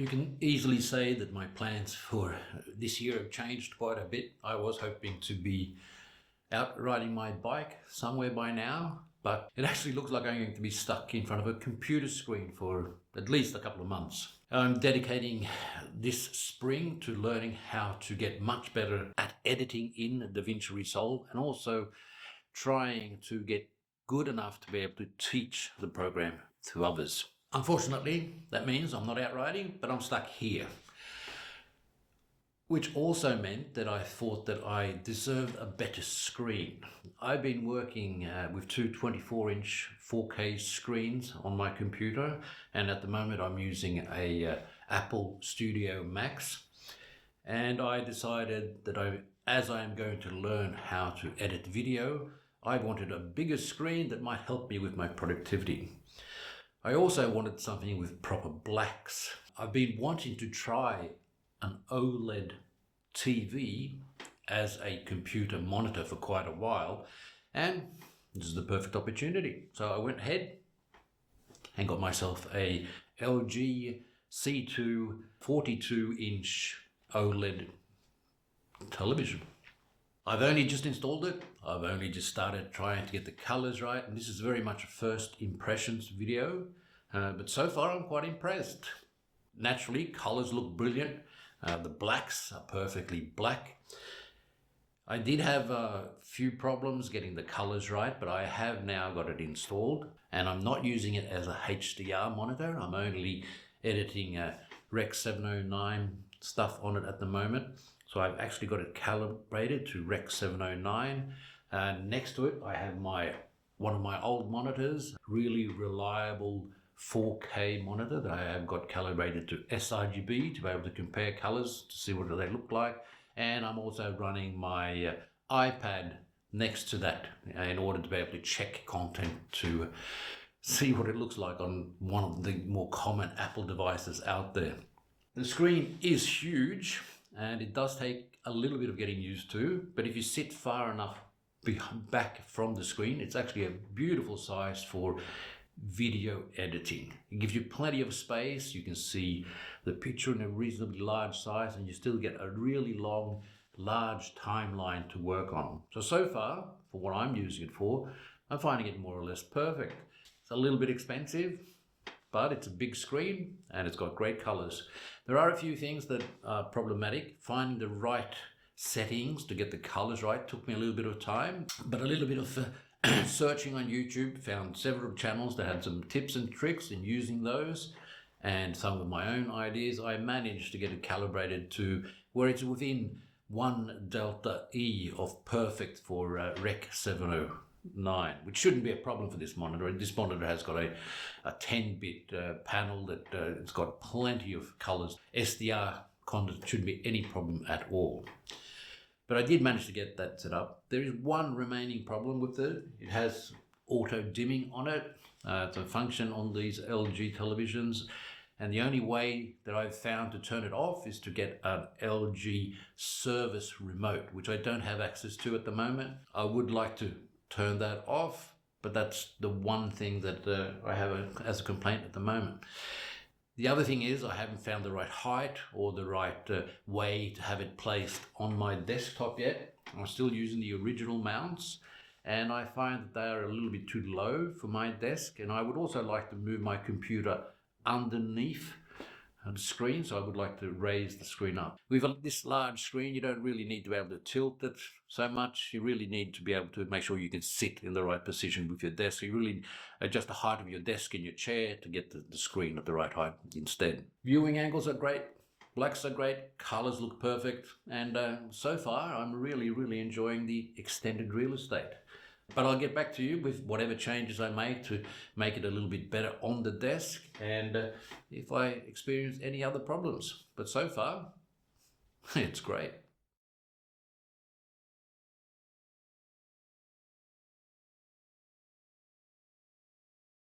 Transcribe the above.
You can easily say that my plans for this year have changed quite a bit. I was hoping to be out riding my bike somewhere by now, but it actually looks like I'm going to be stuck in front of a computer screen for at least a couple of months. I'm dedicating this spring to learning how to get much better at editing in DaVinci Resolve, and also trying to get good enough to be able to teach the program to others. Unfortunately, that means I'm not out riding, but I'm stuck here. Which also meant that I thought that I deserved a better screen. I've been working with two 24-inch 4K screens on my computer, and at the moment I'm using a Apple Studio Max. And I decided that as I am going to learn how to edit video, I wanted a bigger screen that might help me with my productivity. I also wanted something with proper blacks. I've been wanting to try an OLED TV as a computer monitor for quite a while, and this is the perfect opportunity. So I went ahead and got myself a LG C2 42-inch OLED television. I've only just installed it. I've only just started trying to get the colors right, and this is very much a first impressions video, but so far I'm quite impressed. Naturally, colors look brilliant. The blacks are perfectly black. I did have a few problems getting the colors right, but I have now got it installed, and I'm not using it as a HDR monitor. I'm only editing Rec 709 stuff on it at the moment. So I've actually got it calibrated to Rec 709. Next to it, I have one of my old monitors, really reliable 4K monitor that I have got calibrated to sRGB to be able to compare colors to see what they look like. And I'm also running my iPad next to that in order to be able to check content to see what it looks like on one of the more common Apple devices out there. The screen is huge, and it does take a little bit of getting used to, but if you sit far enough back from the screen, it's actually a beautiful size for video editing. It gives you plenty of space. You can see the picture in a reasonably large size, and you still get a really long, large timeline to work on. So far, for what I'm using it for, I'm finding it more or less perfect. It's a little bit expensive, but it's a big screen and it's got great colors. There are a few things that are problematic. Finding the right settings to get the colors right took me a little bit of time, but a little bit of searching on YouTube, found several channels that had some tips and tricks in using those, and some of my own ideas. I managed to get it calibrated to where it's within 1 delta E of perfect for Rec 709, which shouldn't be a problem for this monitor. This monitor has got a 10-bit panel that it's got plenty of colors. SDR content shouldn't be any problem at all. But I did manage to get that set up. There is one remaining problem with it. It has auto dimming on it. It's a function on these LG televisions. And the only way that I've found to turn it off is to get an LG service remote, which I don't have access to at the moment. I would like to turn that off, but that's the one thing that I have as a complaint at the moment. The other thing is I haven't found the right height or the right way to have it placed on my desktop yet. I'm still using the original mounts, and I find that they are a little bit too low for my desk, and I would also like to move my computer underneath the screen, so I would like to raise the screen up. With this large screen, you don't really need to be able to tilt it so much. You really need to be able to make sure you can sit in the right position with your desk. You really adjust the height of your desk in your chair to get the screen at the right height instead. Viewing angles are great. Blacks are great. Colors look perfect. And so far, I'm really enjoying the extended real estate. But I'll get back to you with whatever changes I make to make it a little bit better on the desk, and if I experience any other problems. But so far, it's great.